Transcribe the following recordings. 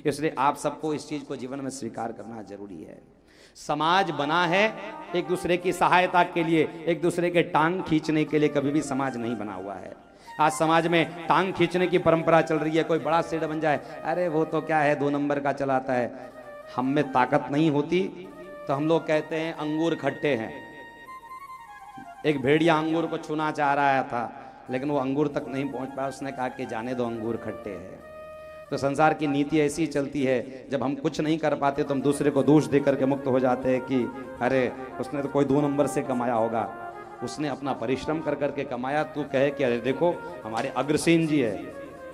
इसलिए आप सबको इस चीज को जीवन में स्वीकार करना जरूरी है। समाज बना है एक दूसरे की सहायता के लिए, एक दूसरे के टांग खींचने के लिए, कभी भी समाज नहीं बना हुआ है। आज समाज में टांग खींचने की परंपरा चल रही है। कोई बड़ा सेठ बन जाए, अरे वो तो क्या है 2 नंबर का चलाता है। हम में ताकत नहीं होती तो हम लोग कहते हैं अंगूर खट्टे हैं। एक भेड़िया अंगूर को छूना चाह रहा था लेकिन वो अंगूर तक नहीं पहुंच पाया, उसने कहा कि जाने दो अंगूर खट्टे हैं। तो संसार की नीति ऐसी चलती है, जब हम कुछ नहीं कर पाते तो हम दूसरे को दोष दे करके मुक्त हो जाते हैं कि अरे उसने तो कोई 2 नंबर से कमाया होगा, उसने अपना परिश्रम कर करके कमाया। तू कहे कि अरे देखो हमारे अग्रसेन जी है,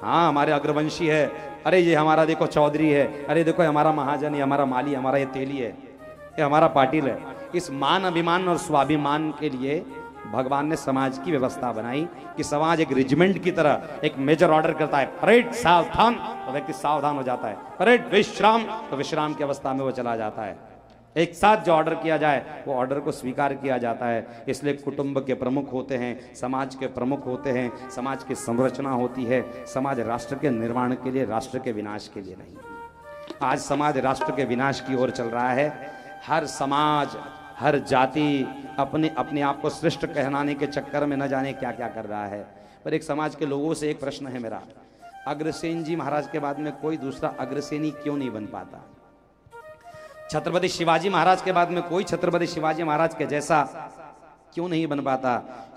हाँ हमारे अग्रवंशी है, अरे ये हमारा देखो चौधरी है, अरे देखो हमारा महाजन, ये हमारा माली, हमारा ये तेली है, ये हमारा पाटिल है। इस मान अभिमान और स्वाभिमान के लिए भगवान ने समाज की व्यवस्था बनाई कि समाज एक रेजिमेंट की तरह एक मेजर ऑर्डर करता है, परेड सावधान तो व्यक्ति सावधान हो जाता है, परेड विश्राम तो विश्राम की अवस्था में वो चला जाता है। एक साथ जो ऑर्डर किया जाए वो ऑर्डर को स्वीकार किया जाता है। इसलिए कुटुंब के प्रमुख होते हैं, समाज के प्रमुख होते हैं, समाज की संरचना होती है। समाज राष्ट्र के निर्माण के लिए, राष्ट्र के विनाश के लिए नहीं। आज समाज राष्ट्र के विनाश की ओर चल रहा है। हर समाज, हर जाति अपने अपने आप को श्रेष्ठ कहलाने के चक्कर में न जाने क्या क्या कर रहा है। पर एक समाज के लोगों से एक प्रश्न है मेरा, अग्रसेन जी महाराज के बाद में कोई दूसरा अग्रसेनी क्यों नहीं बन पाता? छत्रपति शिवाजी महाराज के बाद में कोई छत्रपति शिवाजी महाराज के जैसा क्यों नहीं बन पाता?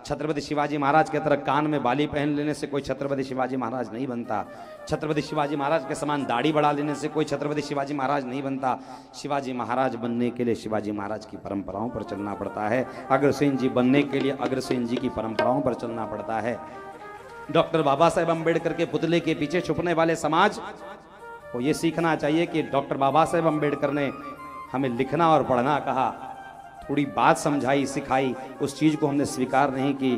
छत्रपति शिवाजी महाराज के तरह कान में बाली पहन लेने से कोई छत्रपति शिवाजी महाराज नहीं बनता। छत्रपति शिवाजी महाराज के समान दाढ़ी बढ़ा लेने से कोई छत्रपति शिवाजी महाराज नहीं बनता। शिवाजी महाराज बनने के लिए शिवाजी महाराज की परंपराओं पर चलना पड़ता है। अग्रसेन जी बनने के लिए अग्रसेन जी की परंपराओं पर चलना पड़ता है। डॉक्टर बाबा साहेब अम्बेडकर के पुतले के पीछे छुपने वाले समाज को यह सीखना चाहिए कि डॉक्टर बाबा साहेब अम्बेडकर ने हमें लिखना और पढ़ना कहा, थोड़ी बात समझाई सिखाई, उस चीज को हमने स्वीकार नहीं की।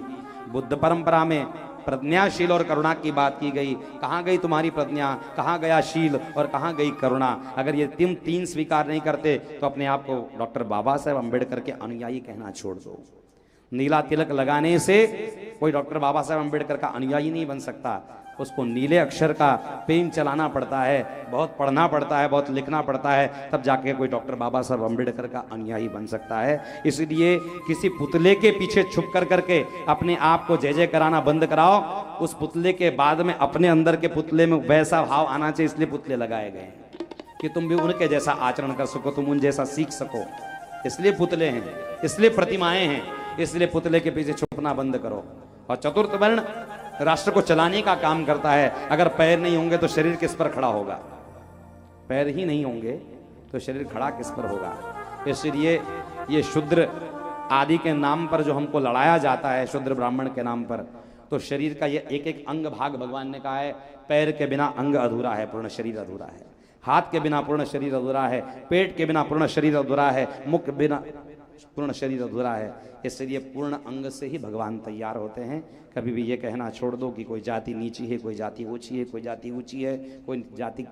बुद्ध परंपरा में प्रज्ञाशील और करुणा की बात की गई। कहाँ गई तुम्हारी प्रज्ञा, कहाँ गया शील और कहाँ गई करुणा? अगर ये तुम 3 स्वीकार नहीं करते तो अपने आप को डॉक्टर बाबा साहेब अम्बेडकर के अनुयायी कहना छोड़ दो। नीला तिलक लगाने से कोई डॉक्टर बाबा साहेब अम्बेडकर का अनुयायी नहीं बन सकता। उसको नीले अक्षर का पेन चलाना पड़ता है, बहुत पढ़ना पड़ता है, बहुत लिखना पड़ता है, तब जाके कोई डॉक्टर बाबा साहब अम्बेडकर का अनुयायी बन सकता है। इसलिए किसी पुतले के पीछे छुप कर करके अपने आप को जय जय कराना बंद कराओ। उस पुतले के बाद में अपने अंदर के पुतले में वैसा भाव आना चाहिए। इसलिए पुतले लगाए गए हैं कि तुम भी उनके जैसा आचरण कर सको, तुम उन जैसा सीख सको। इसलिए पुतले हैं, इसलिए प्रतिमाएं हैं, इसलिए पुतले के पीछे छुपना बंद करो। और चतुर्थ वर्ण राष्ट्र को चलाने का काम करता है। अगर पैर नहीं होंगे तो शरीर किस पर खड़ा होगा? पैर ही नहीं होंगे तो शरीर खड़ा किस पर होगा? इसलिए ये शूद्र आदि के नाम पर जो हमको लड़ाया जाता है, शूद्र ब्राह्मण के नाम पर, तो शरीर का ये एक एक अंग भाग भगवान ने कहा है, पैर के बिना अंग अधूरा है, पूर्ण शरीर अधूरा है। हाथ के बिना पूर्ण शरीर अधूरा है, पेट के बिना पूर्ण शरीर अधूरा है, मुख बिना पूर्ण शरीर अधूरा है। इसलिए पूर्ण अंग से ही भगवान तैयार होते हैं। कभी भी ये कहना छोड़ दो कि कोई जाति नीची है, कोई जाति ऊंची है, कोई जाति ऊंची है, कोई जाति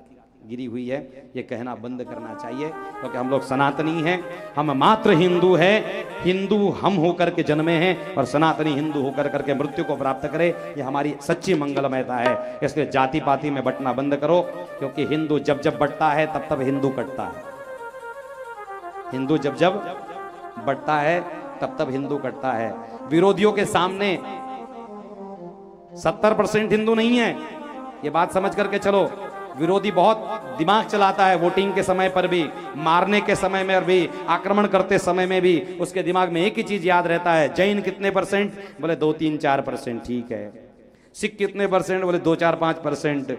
गिरी हुई है, ये कहना बंद करना चाहिए। क्योंकि हम लोग सनातनी हैं, हम मात्र हिंदू हैं। हिंदू हम होकर के जन्मे हैं और सनातनी हिंदू होकर करके मृत्यु को प्राप्त करे, ये हमारी सच्ची मंगलमयता है। इसलिए जाति पाति में बंटना बंद करो, क्योंकि हिंदू जब जब बंटता है तब तब हिंदू कटता है। हिंदू जब जब बढ़ता है तब तब हिंदू कटता है। विरोधियों के सामने 70% हिंदू नहीं है, ये बात समझ करके चलो। विरोधी बहुत दिमाग चलाता है, वोटिंग के समय पर भी, मारने के समय में भी, आक्रमण करते समय में भी उसके दिमाग में एक ही चीज याद रहता है, जैन कितने परसेंट? बोले 2-3-4%, ठीक है। सिख कितने परसेंट? बोले 2-4-5%।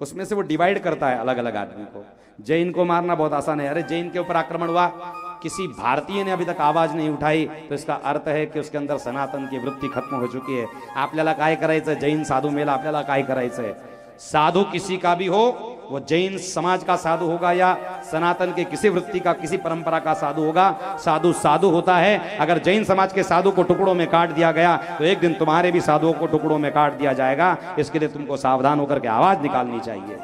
उसमें से वो डिवाइड करता है अलग अलग आदमी को। जैन को मारना बहुत आसान है। अरे जैन के ऊपर आक्रमण हुआ, किसी भारतीय ने अभी तक आवाज नहीं उठाई, तो इसका अर्थ है कि उसके अंदर सनातन की वृत्ति खत्म हो चुकी है। आपल्याला काय करायचं? जैन साधू मेला आपल्याला काय करायचंय? साधु किसी का भी हो, वो जैन समाज का साधु होगा या सनातन के किसी वृत्ति का, किसी परंपरा का साधु होगा। साधु साधु होता है। अगर जैन समाज के साधु को टुकड़ों में काट दिया गया तो एक दिन तुम्हारे भी साधुओं को टुकड़ों में काट दिया जाएगा। इसके लिए तुमको सावधान होकर के आवाज निकालनी चाहिए।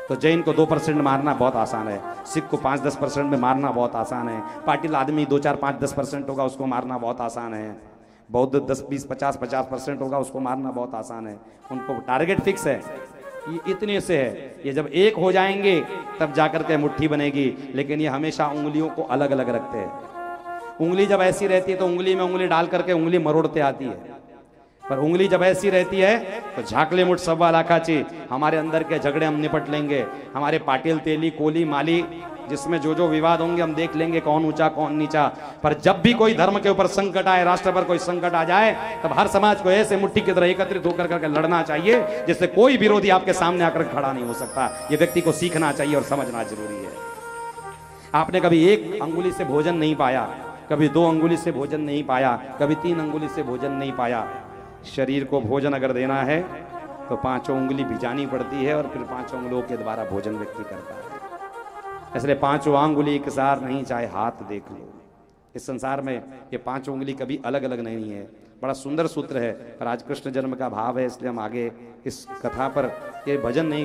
तो जैन को 2% मारना बहुत आसान है, सिख को 5-10% में मारना बहुत आसान है, पाटिल आदमी 2-4-5-10% होगा उसको मारना बहुत आसान है, बौद्ध 10-20-50-50% होगा उसको मारना बहुत आसान है। उनको टारगेट फिक्स है, ये इतने से है। ये जब एक हो जाएंगे तब जाकर के मुट्ठी बनेगी। लेकिन ये हमेशा उंगलियों को अलग अलग रखते हैं। उंगली जब ऐसी रहती है तो उंगली में उंगली डाल करके उंगली मरोड़ते आती है, पर उंगली जब ऐसी रहती है तो झाकले मुठ सव्वा लाखाची, हमारे अंदर के झगड़े हम निपट लेंगे, हमारे पाटिल तेली कोली माली जिसमें जो जो विवाद होंगे हम देख लेंगे, कौन ऊंचा कौन नीचा। पर जब भी कोई धर्म के ऊपर संकट आए, राष्ट्र पर कोई संकट आ जाए, तब हर समाज को ऐसे मुट्ठी की तरह एकत्रित होकर करके लड़ना चाहिए जिससे कोई विरोधी आपके सामने आकर खड़ा नहीं हो सकता। ये व्यक्ति को सीखना चाहिए और समझना जरूरी है। आपने कभी एक अंगुली से भोजन नहीं पाया, कभी 2 अंगुली से भोजन नहीं पाया, कभी 3 अंगुली से भोजन नहीं पाया। शरीर को भोजन अगर देना है तो 5 उंगली भिजानी पड़ती है और फिर 5 उंगलियों के द्वारा भोजन व्यक्ति करता है। इसलिए 5 उंगली एक सार नहीं, चाहे हाथ देख लो। इस संसार में ये 5 उंगली कभी अलग अलग नहीं है। बड़ा सुंदर सूत्र है, पर आज कृष्ण जन्म का भाव है इसलिए हम आगे इस कथा पर ये भजन नहीं